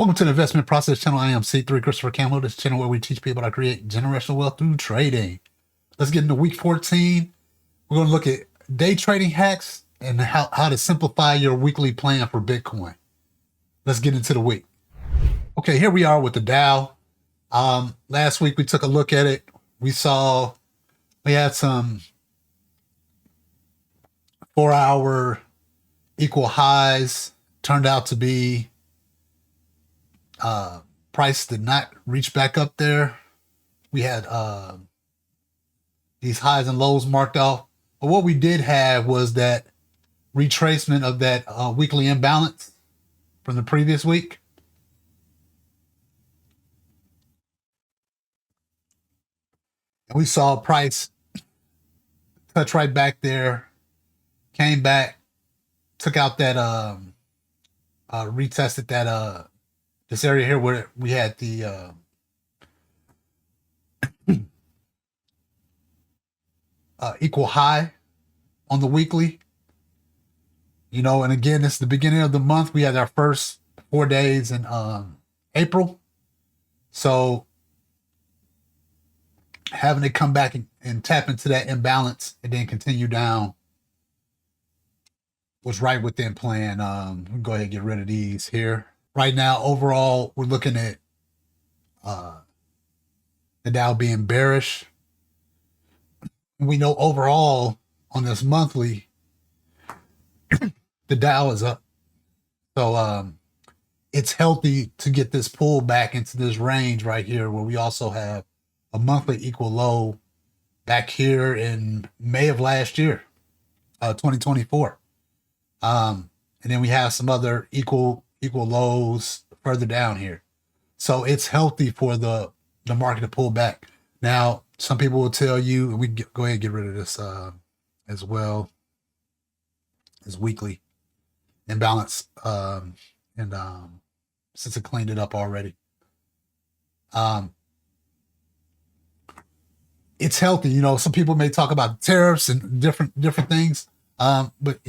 Welcome to the Investment Process Channel. I am C3 Christopher Campbell. This channel where we teach people how to create generational wealth through trading. Let's get into week 14. We're going to look at day trading hacks and how to simplify your weekly plan for Bitcoin. Let's get into the week. Okay, here we are with the Dow. Last week we took a look at it. We had some 4-hour equal highs. Turned out to be price did not reach back up there. We had these highs and lows marked off. But what we did have was that retracement of that weekly imbalance from the previous week. And we saw price touch right back there, came back, took out that retested that this area here where we had the equal high on the weekly. You know, and again, it's the beginning of the month. We had our first 4 days in April. So having it come back and tap into that imbalance and then continue down was right within plan. We can go ahead and get rid of these here. Right now, overall, we're looking at the Dow being bearish. We know overall on this monthly, the Dow is up. So it's healthy to get this pull back into this range right here where we also have a monthly equal low back here in May of last year, 2024. And then we have some other equal lows further down here. So it's healthy for the market to pull back. Now, some people will tell you, and we can go ahead and get rid of this as well as weekly imbalance. Since it cleaned it up already. It's healthy. You know, some people may talk about tariffs and different things. But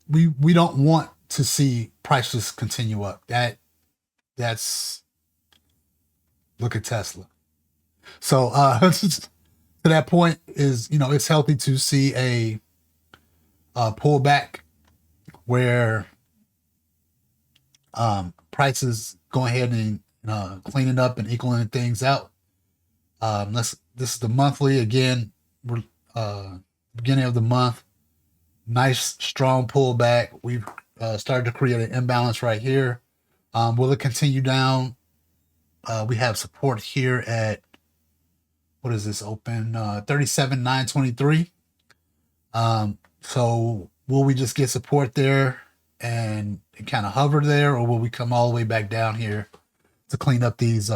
we don't want to see prices continue up. That's look at Tesla. So to that point is, you know, it's healthy to see a pullback where prices going ahead and cleaning up and equaling things out. This is the monthly again. We're beginning of the month. Nice strong pullback. We've started to create an imbalance right here. Will it continue down? We have support here at, what is this open? 37,923. So will we just get support there and kind of hover there, or will we come all the way back down here to clean up these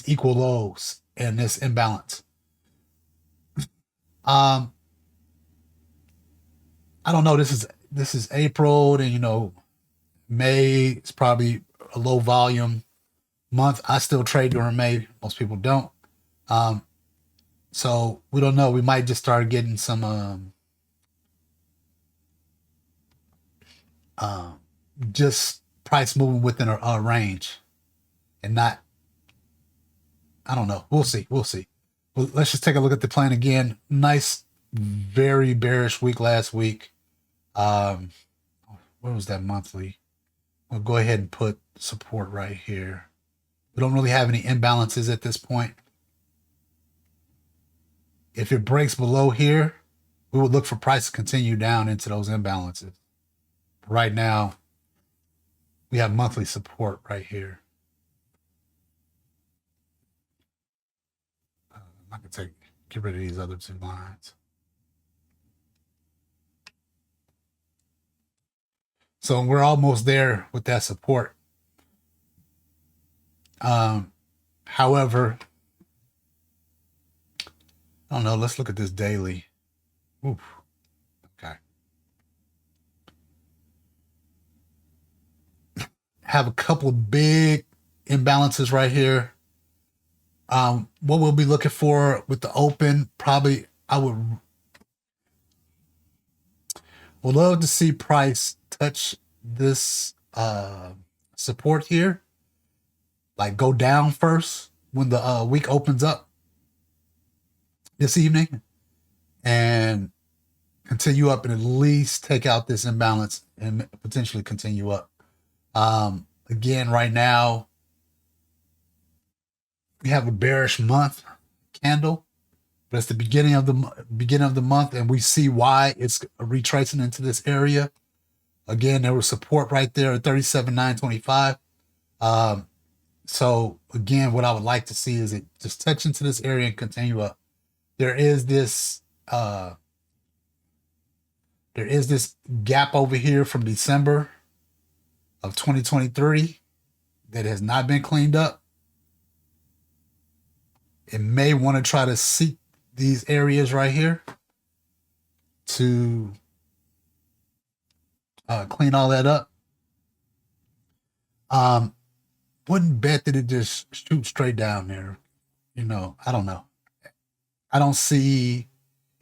equal lows and this imbalance? I don't know. This is April, and you know, May is probably a low volume month. I still trade during May. Most people don't. So we don't know. We might just start getting some just price moving within a range, and not. I don't know. We'll see. Well, let's just take a look at the plan again. Nice, very bearish week last week. What was that monthly? We'll go ahead and put support right here. We don't really have any imbalances at this point. If it breaks below here, we would look for price to continue down into those imbalances. Right now, we have monthly support right here. I can get rid of these other two lines. So we're almost there with that support. However, I don't know. Let's look at this daily. Oof. Okay. Have a couple of big imbalances right here. What we'll be looking for with the open, probably I would love to see price touch this support here, like go down first when the week opens up this evening, and continue up and at least take out this imbalance and potentially continue up. Again, right now we have a bearish month candle, but it's the beginning of the month, and we see why it's retracing into this area. Again, there was support right there at 37,925. So again, what I would like to see is it just touch into this area and continue up. There is this gap over here from December of 2023 that has not been cleaned up. It may want to try to seek these areas right here to clean all that up. Wouldn't bet that it just shoots straight down there. You know, I don't know. I don't see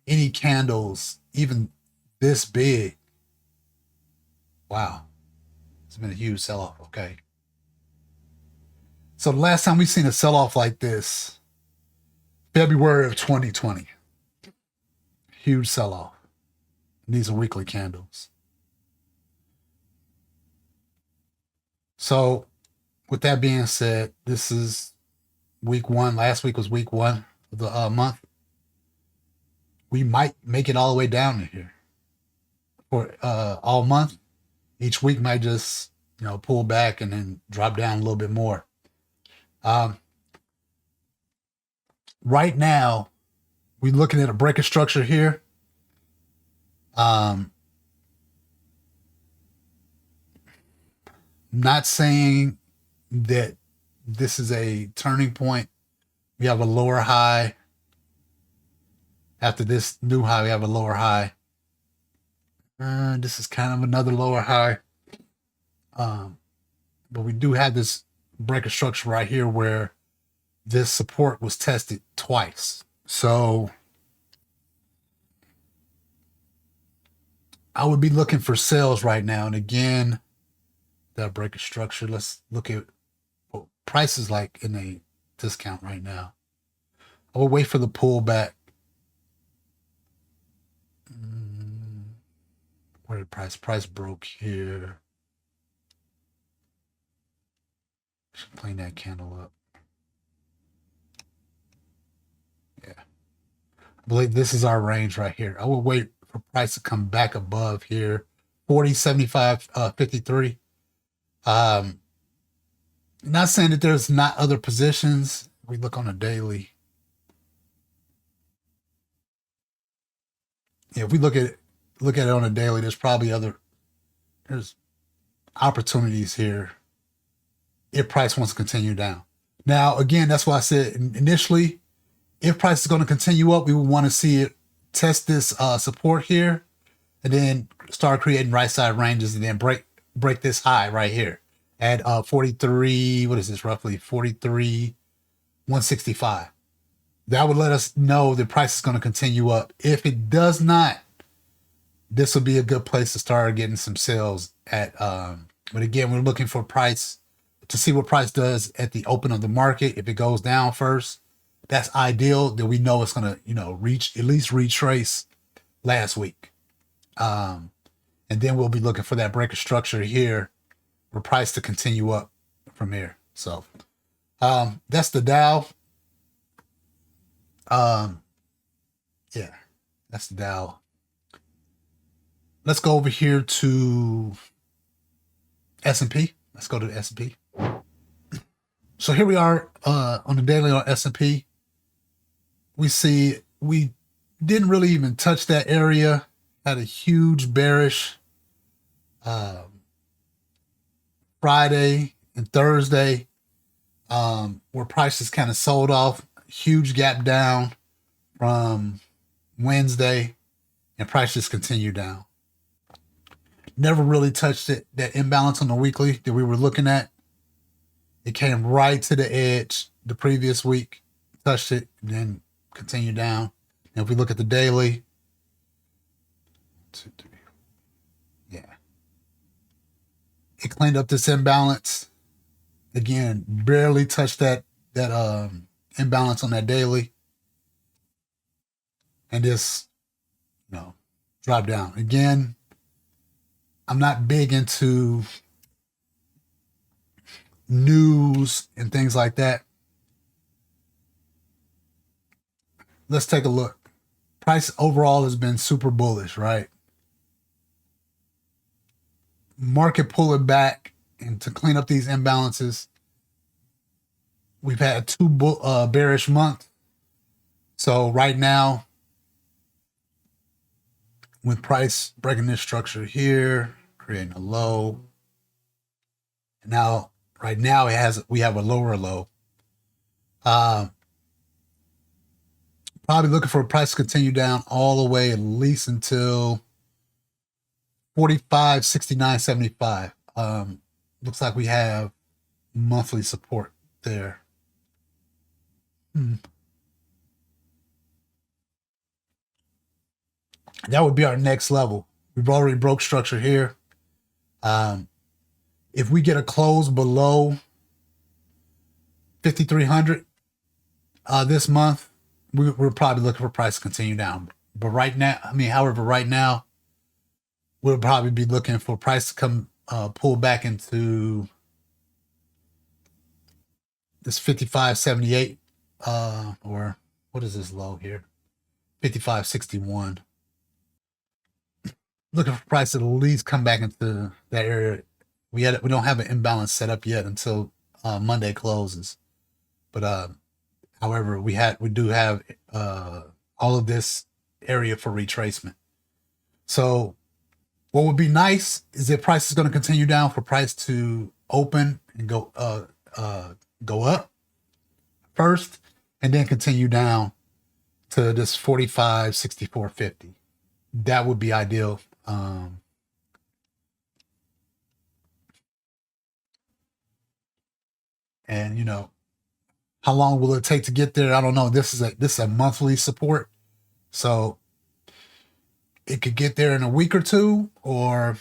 any candles even this big. Wow. It's been a huge sell-off. Okay. So the last time we seen a sell-off like this, February of 2020. Huge sell-off. These are weekly candles. So with that being said, this is week one. Last week was week one of the month. We might make it all the way down to here for all month. Each week might just, pull back and then drop down a little bit more. Right now, we're looking at a breaker structure here. Not saying that this is a turning point. We have a lower high. After this new high, we have a lower high. This is kind of another lower high. But we do have this breaker structure right here where this support was tested twice. So I would be looking for sales right now. And again, that breaker structure, let's look at what prices like in a discount right now. I will wait for the pullback. Where did price broke here? Should clean that candle up. Yeah, I believe this is our range right here. I will wait for price to come back above here, 40, 75, 53. Not saying that there's not other positions. We look on a daily. Yeah, if we look at it on a daily, there's probably there's opportunities here if price wants to continue down. Now, again, that's why I said initially, if price is going to continue up, we would want to see it test this support here and then start creating right side ranges and then break this high right here at 43. What is this? Roughly 43, 165. That would let us know the price is going to continue up. If it does not, this will be a good place to start getting some sales at. But again, we're looking for price to see what price does at the open of the market. If it goes down first, that's ideal. Then we know it's going to, reach, at least retrace last week. And then we'll be looking for that breaker structure here for price to continue up from here. So that's the Dow. Yeah, that's the Dow. Let's go over here to S&P. Let's go to the S&P. So here we are on the daily on S&P. We see we didn't really even touch that area. Had a huge bearish Friday and Thursday where prices kind of sold off. Huge gap down from Wednesday, and prices continue down. Never really touched that imbalance on the weekly that we were looking at. It came right to the edge the previous week, touched it, and then continued down. And if we look at the daily, 2, 3, yeah, It cleaned up this imbalance. Again, barely touched that imbalance on that daily, and just drop down again. I'm not big into news and things like that. Let's take a look. Price overall has been super bullish, right? Market pulling back and to clean up these imbalances. We've had two bearish months. So right now, with price breaking this structure here, creating a low. Now, right now we have a lower low. Probably looking for a price to continue down all the way at least until 45, 69, 75. Looks like we have monthly support there. That would be our next level. We've already broke structure here. If we get a close below 5,300 this month, we're probably looking for price to continue down. But right now, however, right now, we'll probably be looking for price to come pull back into this 55.78 or what is this low here? 55.61. Looking for price to at least come back into that area. We don't have an imbalance set up yet until Monday closes. But however, we do have all of this area for retracement. So what would be nice is if price is going to continue down for price to open and go up first and then continue down to this 45, 64.50. That would be ideal. And how long will it take to get there? I don't know. This is a monthly support, so it could get there in a week or two, or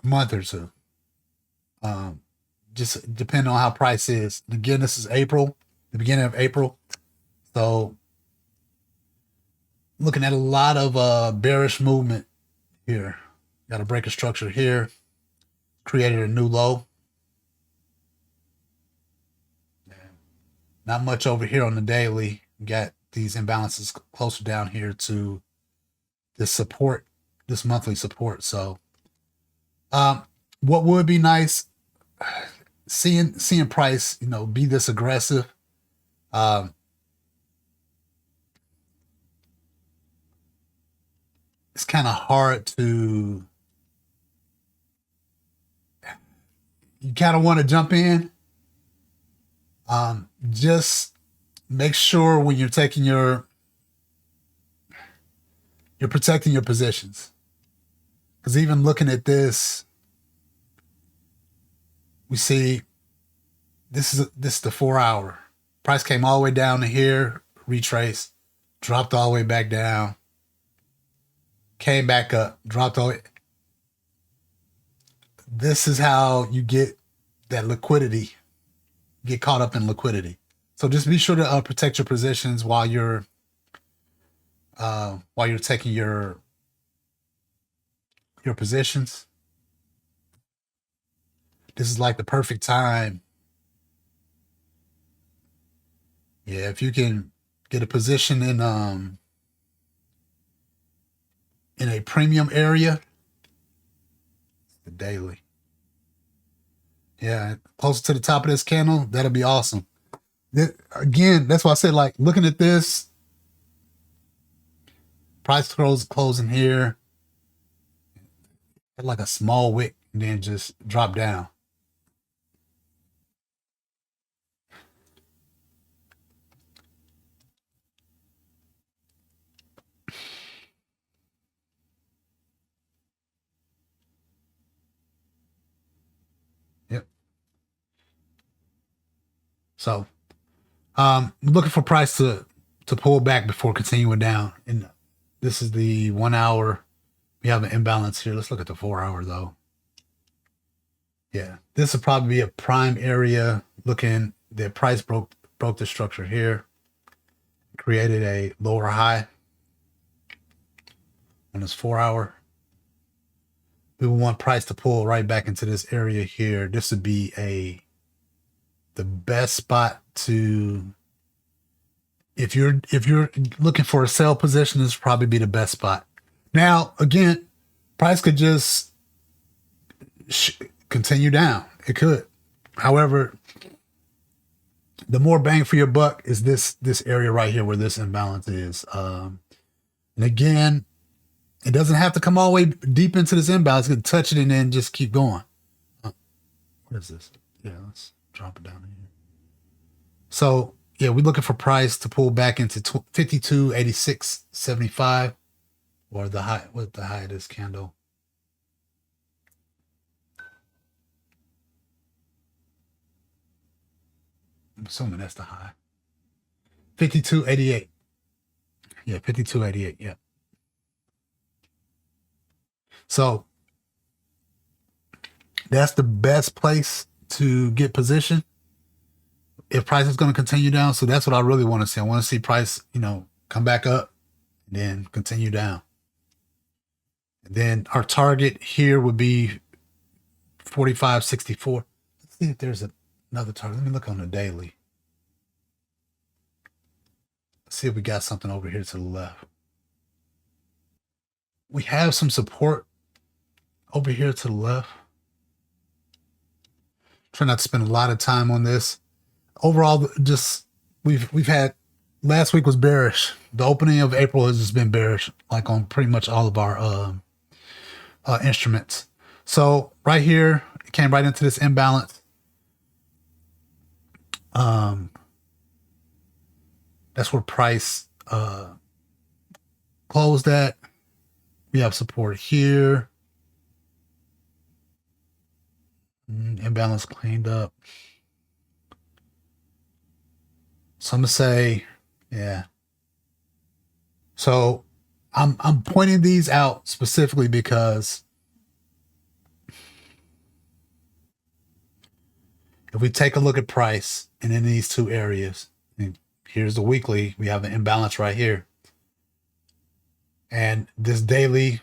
a month or two. Just depending on how price is. Again, this is April, the beginning of April, so looking at a lot of bearish movement here. Got to break a structure here. Created a new low. Not much over here on the daily. Got these imbalances closer down here to this support, this monthly support. So, what would be nice, seeing price, be this aggressive. It's kind of hard to. You kind of want to jump in. Just make sure when you're taking you're protecting your positions. Because even looking at this, we see this is the 4 hour. Price came all the way down to here, retraced, dropped all the way back down, came back up, dropped all the way. This is how you get that liquidity. Get caught up in liquidity. So just be sure to protect your positions while you're taking your positions. This is like the perfect time. Yeah, if you can get a position in a premium area, the daily. Yeah, closer to the top of this candle, that'll be awesome. Again, that's why I said, like, looking at this, price closing here, had like a small wick and then just drop down. Yep. So, looking for price to pull back before continuing down. And this is the 1 hour. We have an imbalance here. Let's look at the 4 hour though. Yeah, this would probably be a prime area. Looking, the price broke the structure here, created a lower high on this 4 hour. We would want price to pull right back into this area here. This would be the best spot to, if you're looking for a sell position, this would probably be the best spot. Now, again, price could just continue down. It could. However, the more bang for your buck is this area right here where this imbalance is. And again, it doesn't have to come all the way deep into this imbalance. You can touch it and then just keep going. What is this? Yeah, let's drop it down here. So yeah, we're looking for price to pull back into 52.8675, or the high. What the high of this candle? I'm assuming that's the high. 52.88. Yeah, 52.88. Yeah. So that's the best place to get position if price is going to continue down. So that's what I really want to see. I want to see price, come back up and then continue down. And then our target here would be 45.64. Let's see if there's another target. Let me look on the daily. Let's see if we got something over here to the left. We have some support over here to the left. Try not to spend a lot of time on this. Overall, just we've had, last week was bearish. The opening of April has just been bearish, like on pretty much all of our instruments. So right here, it came right into this imbalance. That's where price closed at. We have support here. Imbalance cleaned up. So I'm gonna say, yeah. So I'm pointing these out specifically because if we take a look at price and in these two areas, and here's the weekly, we have an imbalance right here. And this daily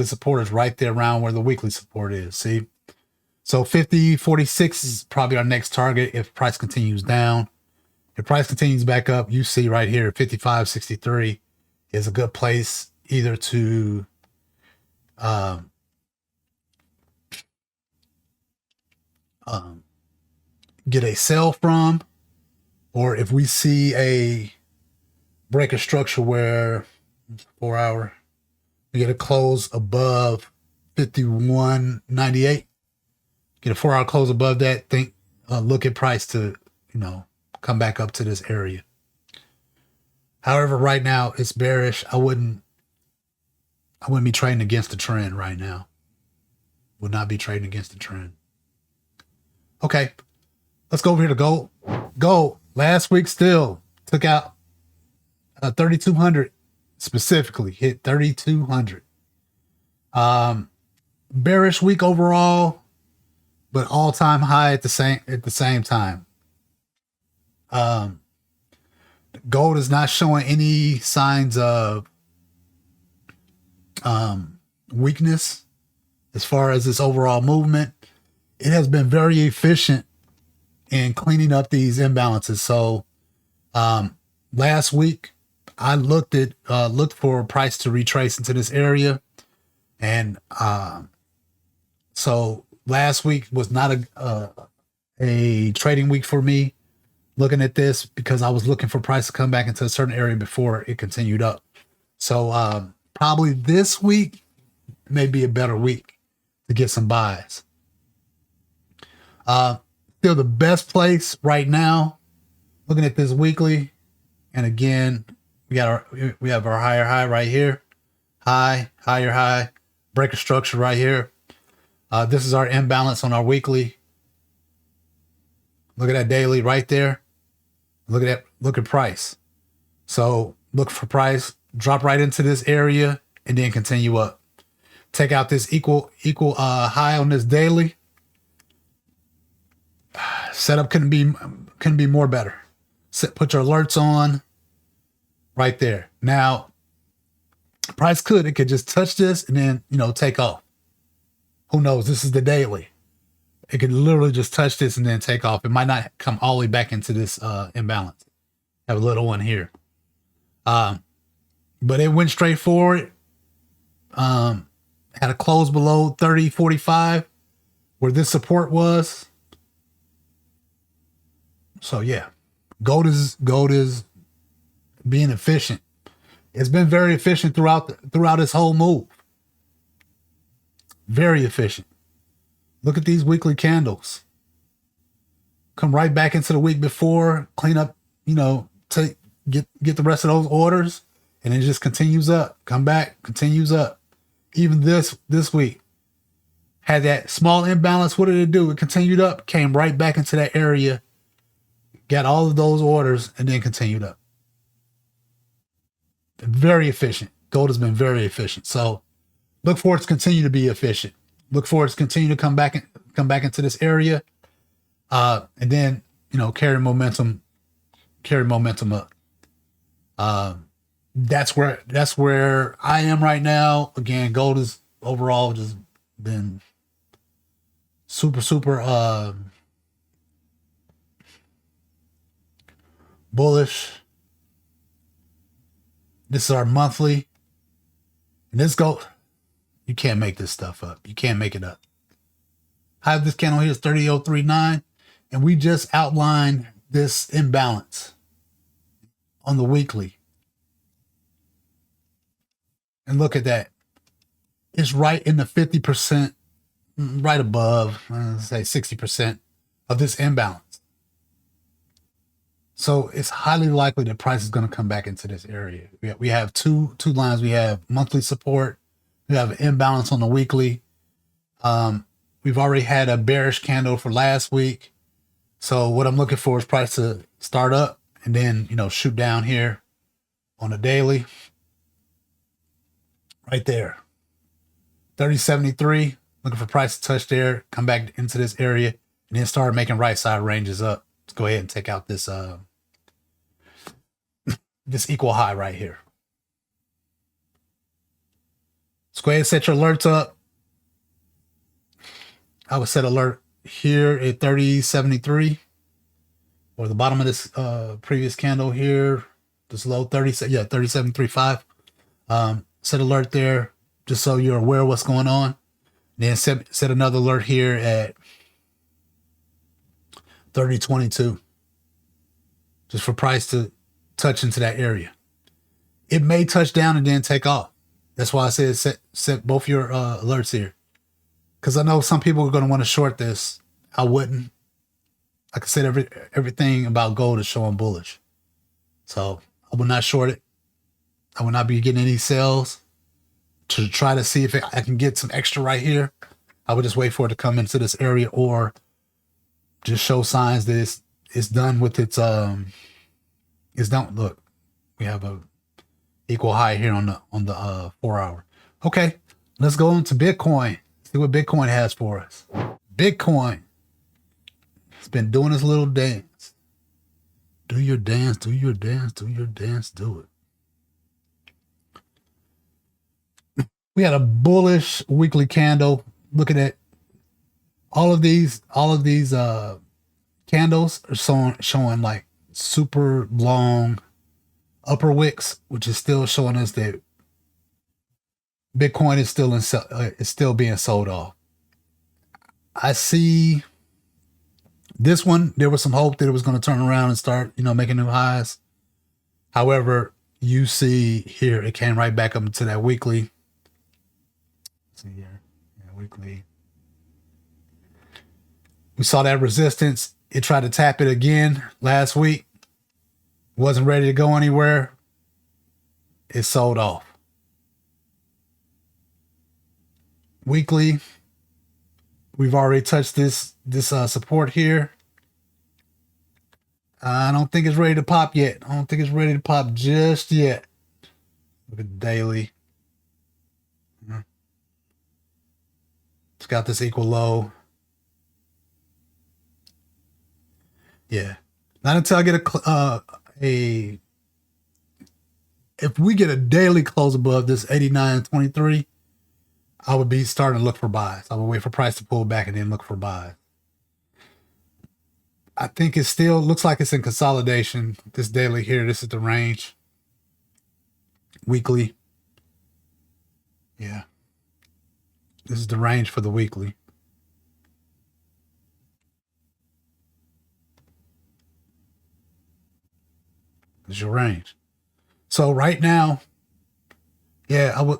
support is right there around where the weekly support is. See? So 50.46 is probably our next target if price continues down. If price continues back up, you see right here, 55.63 is a good place either to get a sell from, or if we see a break of structure where 4 hour, we get a close above 51.98. Get a 4 hour close above that. Look at price to, come back up to this area. However, right now it's bearish. I wouldn't be trading against the trend right now. Would not be trading against the trend. Okay, let's go over here to gold. Gold last week still took out 3,200 specifically, hit 3,200. Bearish week overall, but all-time high at the same time. Gold is not showing any signs of weakness as far as its overall movement. It has been very efficient in cleaning up these imbalances. So last week I looked for a price to retrace into this area, and so last week was not a trading week for me. Looking at this because I was looking for price to come back into a certain area before it continued up. So probably this week may be a better week to get some buys. Still the best place right now, looking at this weekly, and again, we have our higher high right here, higher high, breaker structure right here. This is our imbalance on our weekly. Look at that daily right there. Look at price. So look for price, drop right into this area, and then continue up. Take out this equal high on this daily. Setup couldn't be more better. Put your alerts on right there. Now, price it could just touch this and then, take off. Who knows? This is the daily. It could literally just touch this and then take off. It might not come all the way back into this imbalance. Have a little one here. But it went straight forward. Had a close below 30.45 where this support was. So yeah, gold is being efficient. It's been very efficient throughout this whole move. Very efficient. Look at these weekly candles. Come right back into the week before, clean up, get the rest of those orders, and it just continues up. Come back, continues up. Even this week had that small imbalance. What did it do? It continued up, came right back into that area, got all of those orders, and then continued up. Very efficient. Gold has been very efficient. So look for it to continue to be efficient. Look for it to continue to come back into this area, and then carry momentum up. That's where I am right now. Again, gold is overall just been super bullish. This is our monthly, and this gold. You can't make this stuff up. You can't make it up. High of this candle here is 30.039, and we just outlined this imbalance on the weekly. And look at that. It's right in the 50%, right above, say 60% of this imbalance. So it's highly likely that price is going to come back into this area. We have two lines. We have monthly support. We have an imbalance on the weekly. We've already had a bearish candle for last week. So what I'm looking for is price to start up and then, shoot down here on the daily. Right there. 30.73. Looking for price to touch there, come back into this area, and then start making right side ranges up. Let's go ahead and take out this this equal high right here. Let's go ahead and set your alerts up. I would set alert here at 30.73, or the bottom of this previous candle here, this low 37.35. Set alert there just so you're aware of what's going on. Then set another alert here at 30.22, just for price to touch into that area. It may touch down and then take off. That's why I said set both your alerts here, because I know some people are going to want to short this. I wouldn't. Like I said, everything about gold is showing bullish, so I will not short it. I will not be getting any sales to try to see if I can get some extra right here. I would just wait for it to come into this area, or just show signs that it's done with its it's done. Look, we have a equal high here on the 4 hour. Okay, let's go into Bitcoin. See what Bitcoin has for us. Bitcoin. It's been doing its little dance. Do your dance, do your dance, do your dance, do it. We had a bullish weekly candle. Looking at all of these candles are showing like super long upper wicks, which is still showing us that Bitcoin is still being sold off. I see this one. There was some hope that it was going to turn around and start, making new highs. However, you see here, it came right back up into that weekly. Let's see here, weekly. We saw that resistance. It tried to tap it again last week. Wasn't ready to go anywhere. It sold off. Weekly, we've already touched this support here. I don't think it's ready to pop yet. I don't think it's ready to pop just yet. Look at the daily. It's got this equal low. Yeah. Not until I get a if we get a daily close above this 89.23, I would be starting to look for buys. I would wait for price to pull back and then look for buys. I think it still looks like it's in consolidation. This daily here, this is the range. Weekly. Yeah. This is the range for the weekly. This is your range. So right now, yeah, I would.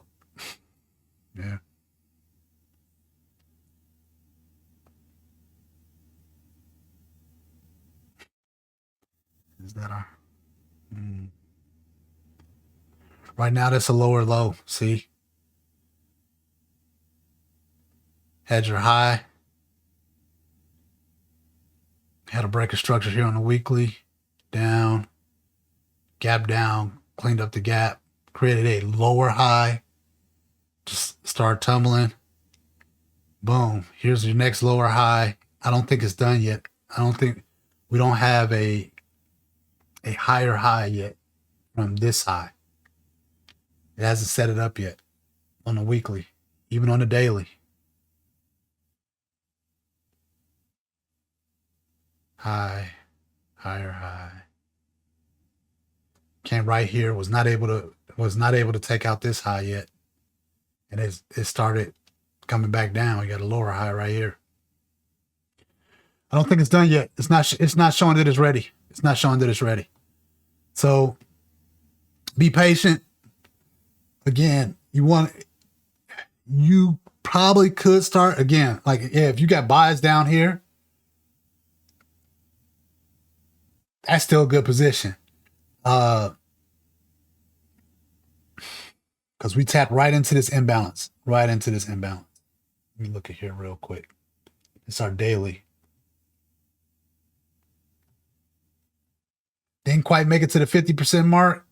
Yeah. Is that our? Mm. Right now, that's a lower low. See, had your high, had a break of structure here on the weekly, down, gap down, cleaned up the gap, created a lower high, just start tumbling. Boom. Here's your next lower high. I don't think it's done yet. I don't think we don't have a higher high yet from this high. It hasn't set it up yet on the weekly, even on the daily. High, higher high. Came right here. Was not able to take out this high yet, and it started coming back down. We got a lower high right here. I don't think it's done yet. It's not. It's not showing that it's ready. It's not showing that it's ready. So be patient. Again, you probably could start again. Like, yeah, if you got buys down here, that's still a good position. Because we tapped right into this imbalance. Right into this imbalance. Let me look at here real quick. It's our daily. Didn't quite make it to the 50% mark.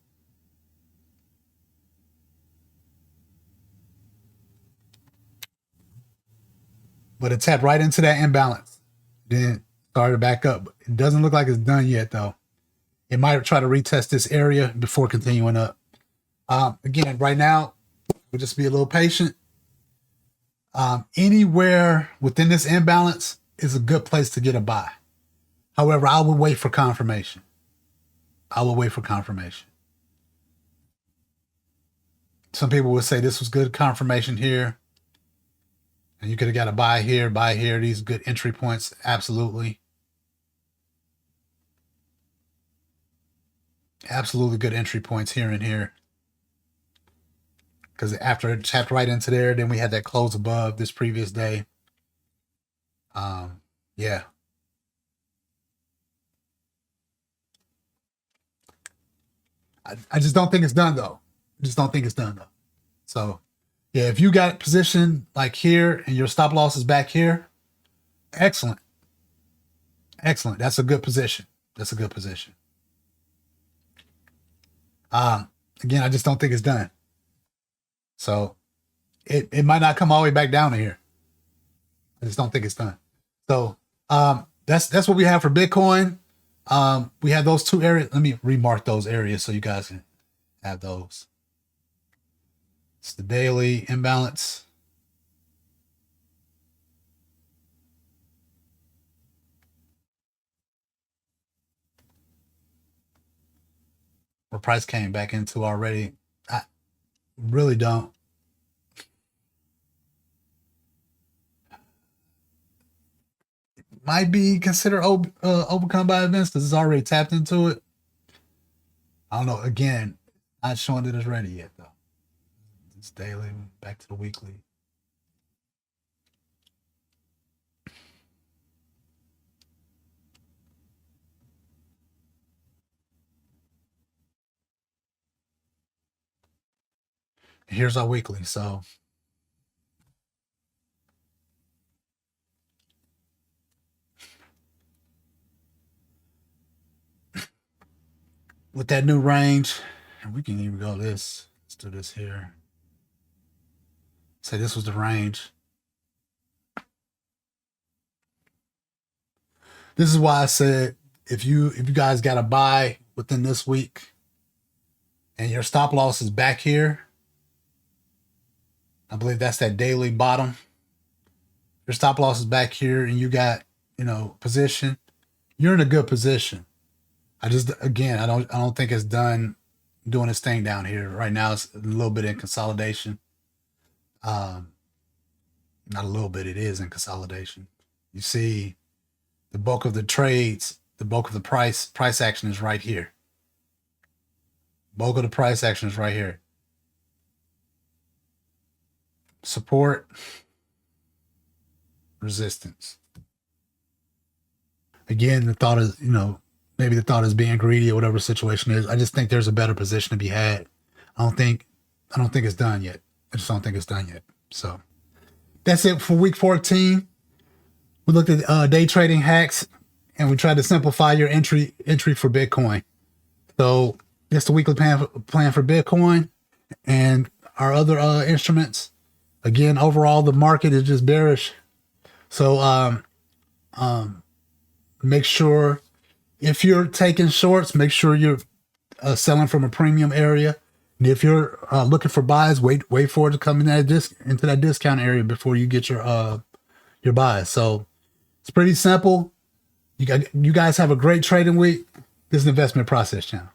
But it tapped right into that imbalance. Then started back up. It doesn't look like it's done yet, though. It might try to retest this area before continuing up. Again, right now, we'll just be a little patient. Anywhere within this imbalance is a good place to get a buy. However, I will wait for confirmation. I will wait for confirmation. Some people would say this was good confirmation here. And you could have got a buy here, buy here. These good entry points. Absolutely. Absolutely good entry points here and here. Because after it tapped right into there, then we had that close above this previous day. Yeah. I just don't think it's done though. I just don't think it's done though. So yeah, if you got position like here and your stop loss is back here, excellent. Excellent. That's a good position. That's a good position. Um, Again, I just don't think it's done. So it might not come all the way back down to here. I just don't think it's done. So that's what we have for Bitcoin. We have those two areas. Let me remark those areas so you guys can have those. It's the daily imbalance. Where price came back into already. I really don't. Might be considered overcome by events because it's already tapped into it. I don't know. Again, not showing that it's ready yet though. It's daily. Back to the weekly. Here's our weekly. So with that new range, and we can even go this. Let's do this here. Say this was the range. This is why I said if you guys got to buy within this week and your stop loss is back here, I believe that's that daily bottom. Your stop loss is back here and you got, position, you're in a good position. I don't think it's done doing its thing down here. Right now it's a little bit in consolidation. Not a little bit, it is in consolidation. You see the bulk of the trades, the bulk of the price action is right here. Bulk of the price action is right here. Support, resistance. Again, the thought is, maybe the thought is being greedy or whatever the situation is. I just think there's a better position to be had. I don't think it's done yet. I just don't think it's done yet. So that's it for week 14. We looked at day trading hacks and we tried to simplify your entry for Bitcoin. So that's the weekly plan for Bitcoin and our other instruments. Again, overall, the market is just bearish. So make sure if you're taking shorts, make sure you're selling from a premium area. And if you're looking for buys, wait for it to come into that discount area before you get your buys. So it's pretty simple. You guys have a great trading week. This is the Investment Process Channel.